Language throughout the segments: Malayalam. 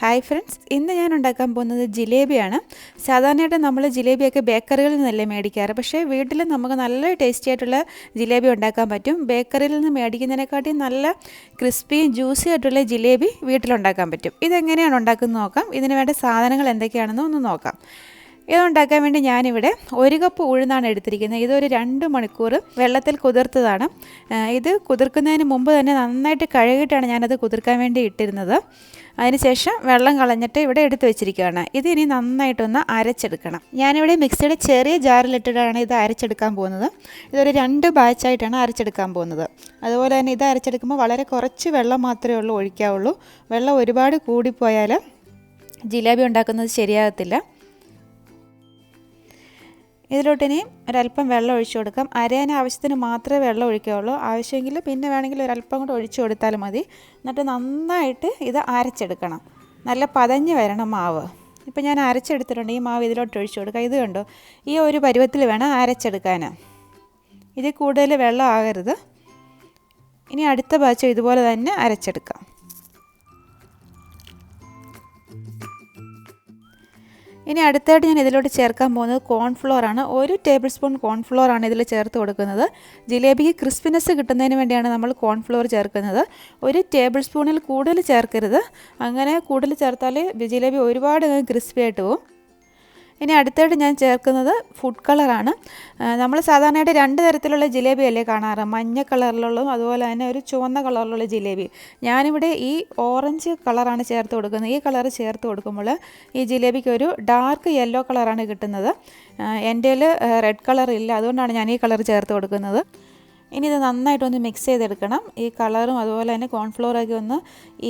ഹായ് ഫ്രണ്ട്സ്, ഇന്ന് ഞാൻ ഉണ്ടാക്കാൻ പോകുന്നത് ജിലേബിയാണ്. സാധാരണയായിട്ട് നമ്മൾ ജിലേബിയൊക്കെ ബേക്കറികളിൽ നിന്നല്ലേ മേടിക്കാറ്. പക്ഷേ വീട്ടിൽ നമുക്ക് നല്ല ടേസ്റ്റി ആയിട്ടുള്ള ജിലേബി ഉണ്ടാക്കാൻ പറ്റും. ബേക്കറിയിൽ നിന്ന് മേടിക്കുന്നതിനെക്കാട്ടി നല്ല ക്രിസ്പിയും ജ്യൂസി ആയിട്ടുള്ള ജിലേബി വീട്ടിലുണ്ടാക്കാൻ പറ്റും. ഇതെങ്ങനെയാണ് ഉണ്ടാക്കുന്നത് നോക്കാം. ഇതിന് വേണ്ട സാധനങ്ങൾ എന്തൊക്കെയാണെന്ന് ഒന്ന് നോക്കാം. ഇതുണ്ടാക്കാൻ വേണ്ടി ഞാനിവിടെ 1 കപ്പ് ഉഴുന്നാണ് എടുത്തിരിക്കുന്നത്. ഇതൊരു 2 മണിക്കൂർ വെള്ളത്തിൽ കുതിർത്തതാണ്. ഇത് കുതിർക്കുന്നതിന് മുമ്പ് തന്നെ നന്നായിട്ട് കഴുകിയിട്ടാണ് ഞാനത് കുതിർക്കാൻ വേണ്ടി ഇട്ടിരുന്നത്. അതിനുശേഷം വെള്ളം കളഞ്ഞിട്ട് ഇവിടെ എടുത്ത് വെച്ചിരിക്കുകയാണ്. ഇതിനി നന്നായിട്ടൊന്ന് അരച്ചെടുക്കണം. ഞാനിവിടെ മിക്സിയുടെ ചെറിയ ജാറിലിട്ടിട്ടാണ് ഇത് അരച്ചെടുക്കാൻ പോകുന്നത്. ഇതൊരു 2 ബാച്ചായിട്ടാണ് അരച്ചെടുക്കാൻ പോകുന്നത്. അതുപോലെ തന്നെ ഇത് അരച്ചെടുക്കുമ്പോൾ വളരെ കുറച്ച് വെള്ളം മാത്രമേ ഒഴിക്കാവുള്ളൂ. വെള്ളം ഒരുപാട് കൂടിപ്പോയാൽ ജിലേബി ഉണ്ടാക്കുന്നത് ശരിയാകത്തില്ല. ഇതിലോട്ടിനി ഒരല്പം വെള്ളം ഒഴിച്ചു കൊടുക്കാം. അരയാൻ ആവശ്യത്തിന് മാത്രമേ വെള്ളം ഒഴിക്കുകയുള്ളൂ. ആവശ്യമെങ്കിൽ പിന്നെ വേണമെങ്കിൽ ഒരല്പം കൂടെ ഒഴിച്ചു കൊടുത്താൽ മതി. എന്നിട്ട് നന്നായിട്ട് ഇത് അരച്ചെടുക്കണം. നല്ല പതഞ്ഞ് വരണം മാവ്. ഇപ്പോൾ ഞാൻ അരച്ചെടുത്തിട്ടുണ്ട്. ഈ മാവ് ഇതിലോട്ട് ഒഴിച്ചു കൊടുക്കുക. ഇത് കണ്ടോ, ഈ ഒരു പരുവത്തിൽ വേണം അരച്ചെടുക്കാൻ. ഇതിൽ കൂടുതൽ വെള്ളം ആകരുത്. ഇനി അടുത്ത ബാച്ചും ഇതുപോലെ തന്നെ അരച്ചെടുക്കാം. ഇനി അടുത്തായിട്ട് ഞാൻ ഇതിലോട്ട് ചേർക്കാൻ പോകുന്നത് കോൺഫ്ലോറാണ്. 1 ടേബിൾ സ്പൂൺ കോൺഫ്ലോറാണ് ഇതിൽ ചേർത്ത് കൊടുക്കുന്നത്. ജിലേബിക്ക് ക്രിസ്പിനെസ് കിട്ടുന്നതിന് വേണ്ടിയാണ് നമ്മൾ കോൺഫ്ലോർ ചേർക്കുന്നത്. 1 ടേബിൾ സ്പൂണിൽ കൂടുതൽ ചേർക്കരുത്. അങ്ങനെ കൂടുതൽ ചേർത്താൽ ജിലേബി ഒരുപാട് ക്രിസ്പി ആയിട്ട് പോകും. ഇനി അടുത്തായിട്ട് ഞാൻ ചേർക്കുന്നത് ഫുഡ് കളറാണ്. നമ്മൾ സാധാരണയായിട്ട് 2 തരത്തിലുള്ള ജിലേബി അല്ലേ കാണാറ്. മഞ്ഞ കളറിലുള്ളതും അതുപോലെ തന്നെ ഒരു ചുവന്ന കളറിലുള്ള ജിലേബി. ഞാനിവിടെ ഈ ഓറഞ്ച് കളറാണ് ചേർത്ത് കൊടുക്കുന്നത്. ഈ കളർ ചേർത്ത് കൊടുക്കുമ്പോൾ ഈ ജിലേബിക്ക് ഒരു ഡാർക്ക് യെല്ലോ കളറാണ് കിട്ടുന്നത്. എൻ്റെ റെഡ് കളർ ഇല്ല, അതുകൊണ്ടാണ് ഞാൻ ഈ കളർ ചേർത്ത് കൊടുക്കുന്നത്. ഇനി ഇത് നന്നായിട്ടൊന്ന് മിക്സ് ചെയ്തെടുക്കണം. ഈ കളറും അതുപോലെ തന്നെ കോൺഫ്ലോറൊക്കെ ഒന്ന്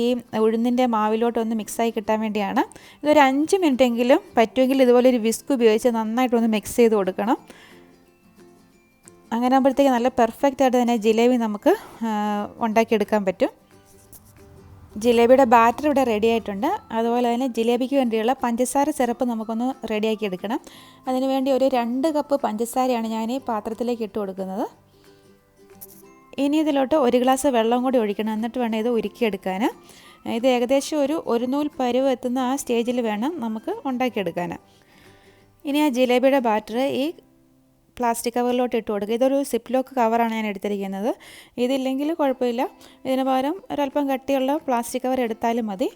ഈ ഉഴുന്നിൻ്റെ മാവിലോട്ടൊന്ന് മിക്സായി കിട്ടാൻ വേണ്ടിയാണ്. ഇതൊരു 5 മിനിറ്റെങ്കിലും പറ്റുമെങ്കിൽ ഇതുപോലെ ഒരു വിസ്ക് ഉപയോഗിച്ച് നന്നായിട്ടൊന്ന് മിക്സ് ചെയ്ത് കൊടുക്കണം. അങ്ങനെ ആകുമ്പോഴത്തേക്ക് നല്ല പെർഫെക്റ്റ് ആയിട്ട് തന്നെ ജിലേബി നമുക്ക് ഉണ്ടാക്കിയെടുക്കാൻ പറ്റും. ജിലേബിയുടെ ബാറ്റർ ഇവിടെ റെഡി ആയിട്ടുണ്ട്. അതുപോലെ തന്നെ ജിലേബിക്ക് വേണ്ടിയുള്ള പഞ്ചസാര സിറപ്പ് നമുക്കൊന്ന് റെഡിയാക്കി എടുക്കണം. അതിനുവേണ്ടി ഒരു 2 കപ്പ് പഞ്ചസാരയാണ് ഞാൻ ഈ പാത്രത്തിലേക്ക് ഇട്ട് കൊടുക്കുന്നത്. ഇനി ഇതിലോട്ട് 1 ഗ്ലാസ് വെള്ളം കൂടി ഒഴിക്കണം. എന്നിട്ട് വേണം ഇത് ഉരുക്കിയെടുക്കാൻ. ഇത് ഏകദേശം ഒരു നൂൽ പരുവ് എത്തുന്ന ആ സ്റ്റേജിൽ വേണം നമുക്ക് ഉണ്ടാക്കിയെടുക്കാൻ. ഇനി ആ ജിലേബിയുടെ ബാറ്റർ ഈ പ്ലാസ്റ്റിക് കവറിലോട്ട് ഇട്ട് കൊടുക്കുക. ഇതൊരു സിപ്ലോക്ക് കവറാണ് ഞാൻ എടുത്തിരിക്കുന്നത്. ഇതില്ലെങ്കിൽ കുഴപ്പമില്ല. ഇതിന് പകരം ഒരല്പം കട്ടിയുള്ള പ്ലാസ്റ്റിക് കവർ എടുത്താലും മതി.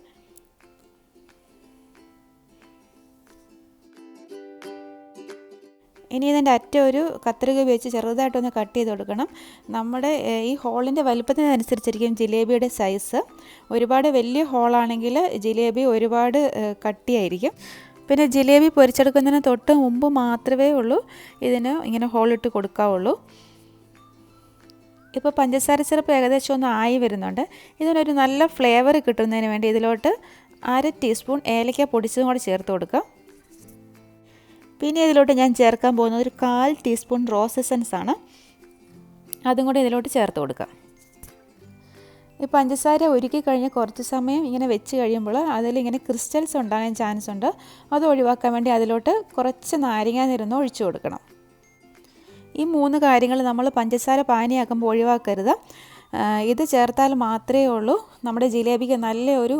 ഇനി ഇതിൻ്റെ അറ്റം ഒരു കത്രിക ഉപയോഗിച്ച് ചെറുതായിട്ടൊന്ന് കട്ട് ചെയ്ത് കൊടുക്കണം. നമ്മുടെ ഈ ഹോളിൻ്റെ വലുപ്പത്തിനനുസരിച്ചിരിക്കും ജിലേബിയുടെ സൈസ്. ഒരുപാട് വലിയ ഹോളാണെങ്കിൽ ജിലേബി ഒരുപാട് കട്ടിയായിരിക്കും. പിന്നെ ജിലേബി പൊരിച്ചെടുക്കുന്നതിന് തൊട്ട് മുമ്പ് മാത്രമേ ഉള്ളൂ ഇതിന് ഇങ്ങനെ ഹോളിട്ട് കൊടുക്കാവുള്ളൂ. ഇപ്പോൾ പഞ്ചസാര സിറപ്പ് ഏകദേശം ഒന്ന് ആയി വരുന്നുണ്ട്. ഇതിനൊരു നല്ല ഫ്ലേവർ കിട്ടുന്നതിന് വേണ്ടി ഇതിലോട്ട് 1/2 ടീസ്പൂൺ ഏലക്ക പൊടിച്ചതും കൂടി ചേർത്ത് കൊടുക്കുക. പിന്നെ ഇതിലോട്ട് ഞാൻ ചേർക്കാൻ പോകുന്നത് ഒരു 1/4 ടീസ്പൂൺ റോസ് എസൻസ് ആണ്. അതും കൂടി ഇതിലോട്ട് ചേർത്ത് കൊടുക്കാം. ഈ പഞ്ചസാര ഉരുക്കി കഴിഞ്ഞ് കുറച്ച് സമയം ഇങ്ങനെ വെച്ച് കഴിയുമ്പോൾ അതിലിങ്ങനെ ക്രിസ്റ്റൽസ് ഉണ്ടാകാൻ ചാൻസ് ഉണ്ട്. അത് ഒഴിവാക്കാൻ വേണ്ടി അതിലോട്ട് കുറച്ച് നാരങ്ങാനീരൊന്ന് ഒഴിച്ചു കൊടുക്കണം. ഈ 3 കാര്യങ്ങൾ നമ്മൾ പഞ്ചസാര പാനിയാക്കുമ്പോൾ ഒഴിവാക്കരുത്. ഇത് ചേർത്താൽ മാത്രമേ ഉള്ളൂ നമ്മുടെ ജിലേബിക്ക് നല്ലൊരു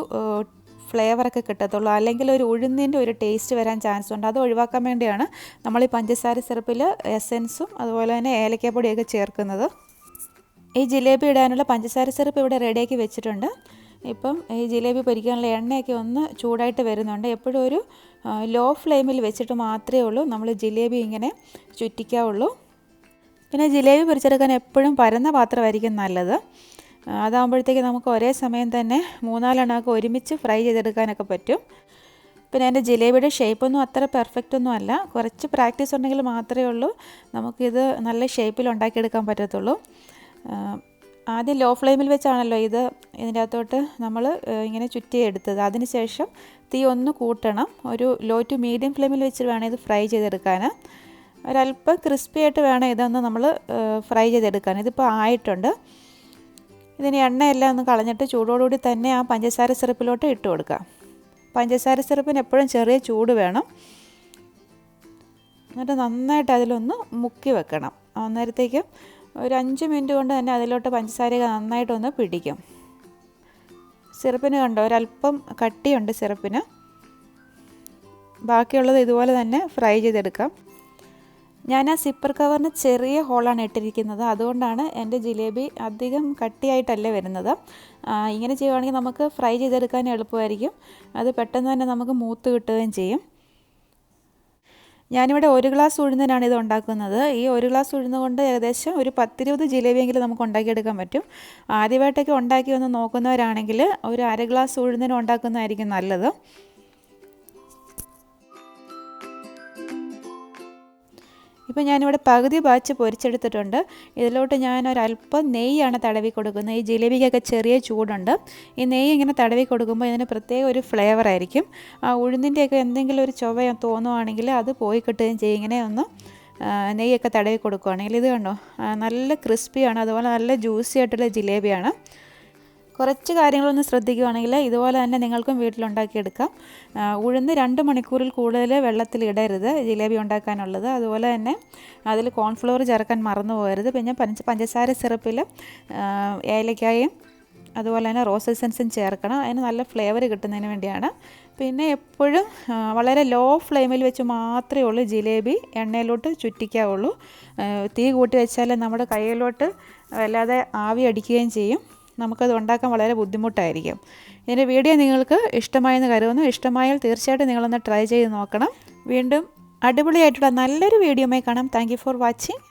ഫ്ലേവറൊക്കെ കിട്ടത്തുള്ളൂ. അല്ലെങ്കിൽ ഒരു ഉഴുന്നിൻ്റെ ഒരു ടേസ്റ്റ് വരാൻ ചാൻസ് ഉണ്ട്. അത് ഒഴിവാക്കാൻ വേണ്ടിയാണ് നമ്മൾ ഈ പഞ്ചസാര സിറപ്പിൽ എസൻസും അതുപോലെ തന്നെ ഏലക്കാപ്പൊടിയൊക്കെ ചേർക്കുന്നത്. ഈ ജിലേബി ഇടാനുള്ള പഞ്ചസാര സിറപ്പ് ഇവിടെ റെഡിയാക്കി വെച്ചിട്ടുണ്ട്. ഇപ്പം ഈ ജിലേബി പൊരിക്കാനുള്ള എണ്ണയൊക്കെ ഒന്ന് ചൂടായിട്ട് വരുന്നുണ്ട്. എപ്പോഴും ഒരു ലോ ഫ്ലെയിമിൽ വെച്ചിട്ട് മാത്രമേ ഉള്ളൂ നമ്മൾ ജിലേബി ഇങ്ങനെ ചുറ്റിക്കാവുള്ളൂ. പിന്നെ ജിലേബി പൊരിച്ചെടുക്കാൻ എപ്പോഴും പരന്ന പാത്രമായിരിക്കും നല്ലത്. അതാകുമ്പോഴത്തേക്ക് നമുക്ക് ഒരേ സമയം തന്നെ 3-4 എണ്ണമൊക്കെ ഒരുമിച്ച് ഫ്രൈ ചെയ്തെടുക്കാനൊക്കെ പറ്റും. പിന്നെ എൻ്റെ ജിലേബിയുടെ ഷേപ്പൊന്നും അത്ര പെർഫെക്റ്റ് ഒന്നും അല്ല. കുറച്ച് പ്രാക്ടീസ് ഉണ്ടെങ്കിൽ മാത്രമേ ഉള്ളൂ നമുക്കിത് നല്ല ഷേപ്പിൽ ഉണ്ടാക്കിയെടുക്കാൻ പറ്റത്തുള്ളൂ. ആദ്യം ലോ ഫ്ലെയിമിൽ വെച്ചാണല്ലോ ഇതിൻ്റെ അകത്തോട്ട് നമ്മൾ ഇങ്ങനെ ചുറ്റിയെടുത്തത്. അതിനുശേഷം തീ ഒന്ന് കൂട്ടണം. ഒരു ലോ ടു മീഡിയം ഫ്ലെയിമിൽ വെച്ച് വേണം ഇത് ഫ്രൈ ചെയ്തെടുക്കാൻ. ഒരല്പം ക്രിസ്പി ആയിട്ട് വേണം ഇതൊന്ന് നമ്മൾ ഫ്രൈ ചെയ്തെടുക്കാൻ. ഇതിപ്പോൾ ആയിട്ടുണ്ട്. ഇതിന് എണ്ണയെല്ലാം ഒന്ന് കളഞ്ഞിട്ട് ചൂടോടുകൂടി തന്നെ ആ പഞ്ചസാര സിറപ്പിലോട്ട് ഇട്ട് കൊടുക്കുക. പഞ്ചസാര സിറപ്പിന് എപ്പോഴും ചെറിയ ചൂട് വേണം. എന്നിട്ട് നന്നായിട്ട് അതിലൊന്ന് മുക്കി വെക്കണം. അന്നേരത്തേക്കും ഒരു 5 മിനിറ്റ് കൊണ്ട് തന്നെ അതിലോട്ട് പഞ്ചസാരയൊക്കെ നന്നായിട്ടൊന്ന് പിടിക്കും. സിറപ്പിന് കണ്ടോ ഒരല്പം കട്ടിയുണ്ട് സിറപ്പിന്. ബാക്കിയുള്ളത് ഇതുപോലെ തന്നെ ഫ്രൈ ചെയ്തെടുക്കാം. ഞാൻ ആ സിപ്പർ കവറിന് ചെറിയ ഹോളാണ് ഇട്ടിരിക്കുന്നത്. അതുകൊണ്ടാണ് എൻ്റെ ജിലേബി അധികം കട്ടിയായിട്ടല്ല വരുന്നത്. ഇങ്ങനെ ചെയ്യുവാണെങ്കിൽ നമുക്ക് ഫ്രൈ ചെയ്തെടുക്കാൻ എളുപ്പമായിരിക്കും. അത് പെട്ടെന്ന് തന്നെ നമുക്ക് മൂത്ത് കിട്ടുകയും ചെയ്യും. ഞാനിവിടെ 1 ഗ്ലാസ് ഉഴുന്നിനാണ് ഇത് ഉണ്ടാക്കുന്നത്. ഈ 1 ഗ്ലാസ് ഉഴുന്ന് കൊണ്ട് ഏകദേശം ഒരു 10-20 ജിലേബിയെങ്കിലും നമുക്ക് ഉണ്ടാക്കിയെടുക്കാൻ പറ്റും. ആദ്യമായിട്ടൊക്കെ ഉണ്ടാക്കി ഒന്ന് നോക്കുന്നവരാണെങ്കിൽ ഒരു 1/2 ഗ്ലാസ് ഉഴുന്നിന് ഉണ്ടാക്കുന്നതായിരിക്കും നല്ലത്. ഇപ്പോൾ ഞാനിവിടെ പകുതി ബാച്ച് പൊരിച്ചെടുത്തിട്ടുണ്ട്. ഇതിലോട്ട് ഞാനൊരല്പം നെയ്യാണ് തടവി കൊടുക്കുന്നത്. ഈ ജിലേബിക്കൊക്കെ ചെറിയ ചൂടുണ്ട്. ഈ നെയ്യ് ഇങ്ങനെ തടവി കൊടുക്കുമ്പോൾ ഇതിന് പ്രത്യേക ഒരു ഫ്ലേവർ ആയിരിക്കും. ആ ഉഴുന്നിൻ്റെയൊക്കെ എന്തെങ്കിലും ഒരു ചുവ തോന്നുവാണെങ്കിൽ അത് പോയി കിട്ടുകയും ചെയ്യും. ഇങ്ങനെ ഒന്ന് നെയ്യൊക്കെ തടവി കൊടുക്കുകയാണെങ്കിൽ. ഇത് കണ്ടോ നല്ല ക്രിസ്പിയാണ്, അതുപോലെ നല്ല ജ്യൂസി ആയിട്ടുള്ള ജിലേബിയാണ്. കുറച്ച് കാര്യങ്ങളൊന്ന് ശ്രദ്ധിക്കുകയാണെങ്കിൽ ഇതുപോലെ തന്നെ നിങ്ങൾക്കും വീട്ടിലുണ്ടാക്കിയെടുക്കാം. ഉഴുന്ന് 2 മണിക്കൂറിൽ കൂടുതൽ വെള്ളത്തിൽ ഇടരുത് ജിലേബി ഉണ്ടാക്കാനുള്ളത്. അതുപോലെ തന്നെ അതിൽ കോൺഫ്ലവർ ചേർക്കാൻ മറന്നു പോകരുത്. പിന്നെ പഞ്ചസാര സിറപ്പിൽ ഏലക്കായും അതുപോലെ തന്നെ റോസ് എസൻസും ചേർക്കണം. അതിന് നല്ല ഫ്ലേവർ കിട്ടുന്നതിന് വേണ്ടിയാണ്. പിന്നെ എപ്പോഴും വളരെ ലോ ഫ്ലെയിമിൽ വെച്ച് മാത്രമേ ഉള്ളൂ ജിലേബി എണ്ണയിലോട്ട് ചുറ്റിക്കാവുള്ളൂ. തീ കൂട്ടി വെച്ചാൽ നമ്മുടെ കയ്യിലോട്ട് വല്ലാതെ ആവി അടിക്കുകയും ചെയ്യും. നമുക്കത് ഉണ്ടാക്കാൻ വളരെ ബുദ്ധിമുട്ടായിരിക്കും. ഇതിൻ്റെ വീഡിയോ നിങ്ങൾക്ക് ഇഷ്ടമായെന്ന് കരുതുന്നു. ഇഷ്ടമായാൽ തീർച്ചയായിട്ടും നിങ്ങളൊന്ന് ട്രൈ ചെയ്ത് നോക്കണം. വീണ്ടും അടിപൊളിയായിട്ടുള്ള നല്ലൊരു വീഡിയോയുമായി കാണാം. Thank you for watching.